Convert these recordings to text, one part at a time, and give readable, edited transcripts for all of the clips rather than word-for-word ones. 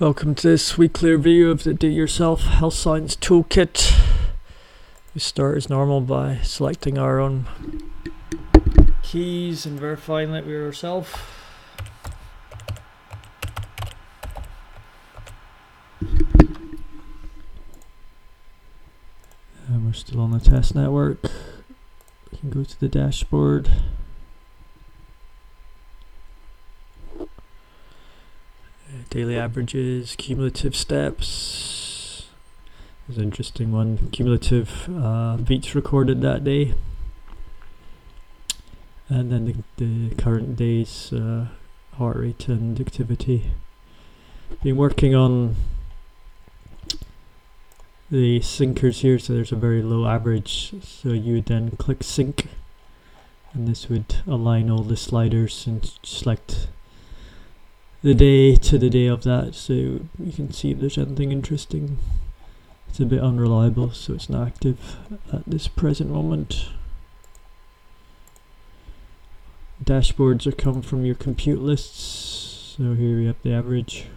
Welcome to this weekly review of the Do-It-Yourself HealthScience Toolkit. We start as normal by selecting our own keys and verifying that we're ourselves. And we're still on the test network. We can go to the dashboard. Daily averages, cumulative steps. There's an interesting one. Cumulative beats recorded that day. And then the current day's heart rate and activity. Been working on the syncers here, so there's a very low average. So you would then click sync, and this would align all the sliders and select the day to the day of that, so you can see if there's anything interesting. It's a bit unreliable, so it's not active at this present moment. Dashboards are come from your compute lists, so here we have the average.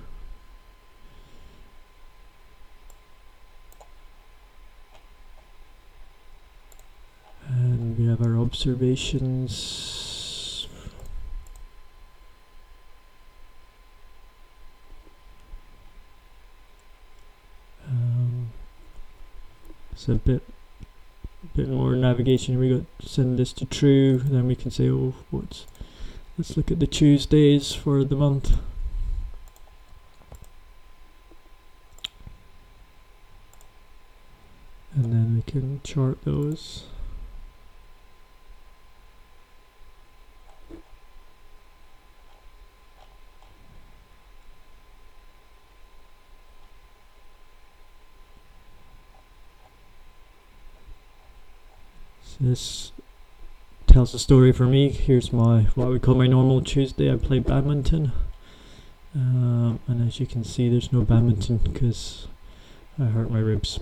And we have our observations. So a bit more navigation. We got send this to true, then we can say, oh, let's look at the Tuesdays for the month. And then we can chart those. This tells a story for me. Here's what we call my normal Tuesday. I play badminton, and as you can see, there's no badminton because I hurt my ribs.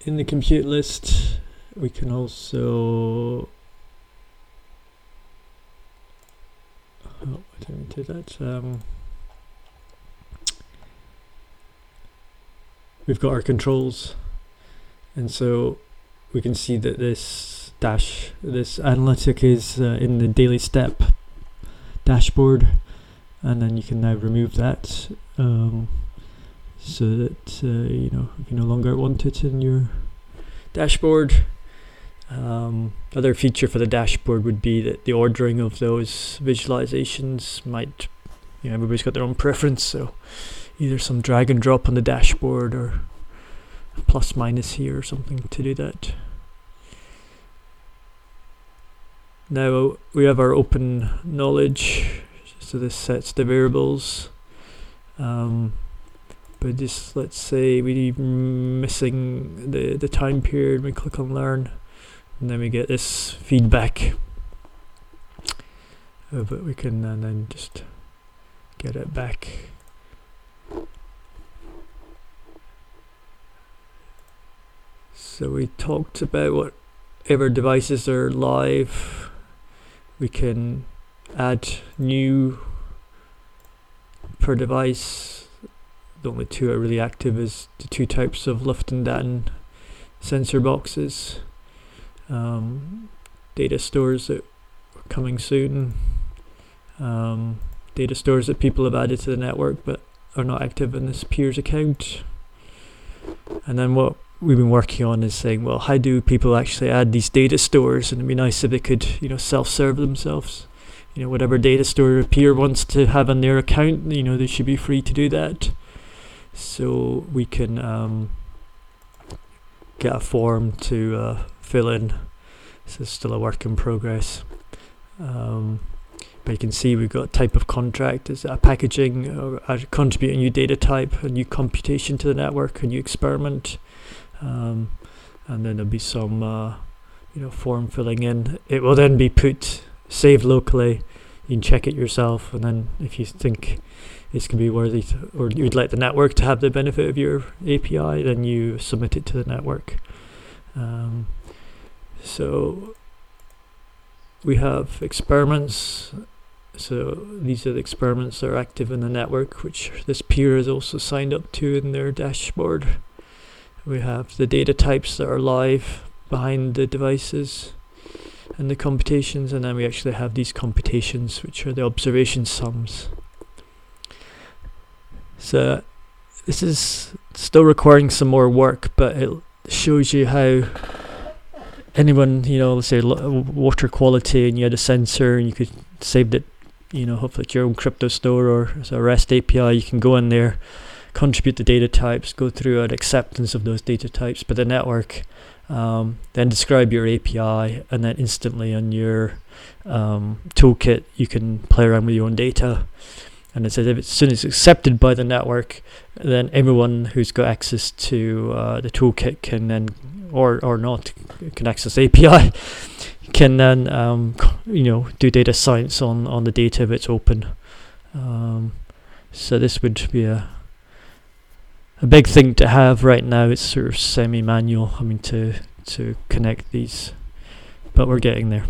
In the compute list, we can also I didn't do that. We've got our controls. And so we can see that this analytic is in the daily step dashboard, and then you can now remove that so that you no longer want it in your dashboard. Other feature for the dashboard would be that the ordering of those visualizations might, everybody's got their own preference, so either some drag and drop on the dashboard or plus minus here or something to do that. Now we have our open knowledge, so this sets the variables, but just let's say we're missing the time period. We click on learn, and then we get this feedback, but we can then just get it back. So we talked about whatever devices are live. We can add new per device. The only two are really active is the two types of Luftendaten sensor boxes. Data stores that are coming soon. Data stores that people have added to the network but are not active in this peers account. And then what we've been working on is saying, well, how do people actually add these data stores? And it'd be nice if they could, self-serve themselves. Whatever data store a peer wants to have on their account, they should be free to do that. So we can get a form to fill in. This is still a work in progress. But you can see we've got type of contract, is a packaging, or contribute a new data type, a new computation to the network, a new experiment. And then there'll be some form filling in. It will then be saved locally. You can check it yourself, and then if you think it's going to be worthy or you'd like the network to have the benefit of your API, then you submit it to the network. So we have experiments So these are the experiments that are active in the network, which this peer is also signed up to in their dashboard. We have the data types that are live behind the devices and the computations, and then we actually have these computations, which are the observation sums. So this is still requiring some more work, but it shows you how anyone, let's say water quality, and you had a sensor and you could save it, hopefully to your own crypto store or as a REST API. You can go in there, contribute the data types, go through an acceptance of those data types by the network, then describe your API, and then instantly on your toolkit you can play around with your own data. And it says as soon as it's accepted by the network, then everyone who's got access to the toolkit can then, or not, can access API, can then do data science on the data if it's open. So this would be a big thing to have. Right now it's sort of semi-manual, to connect these, but we're getting there.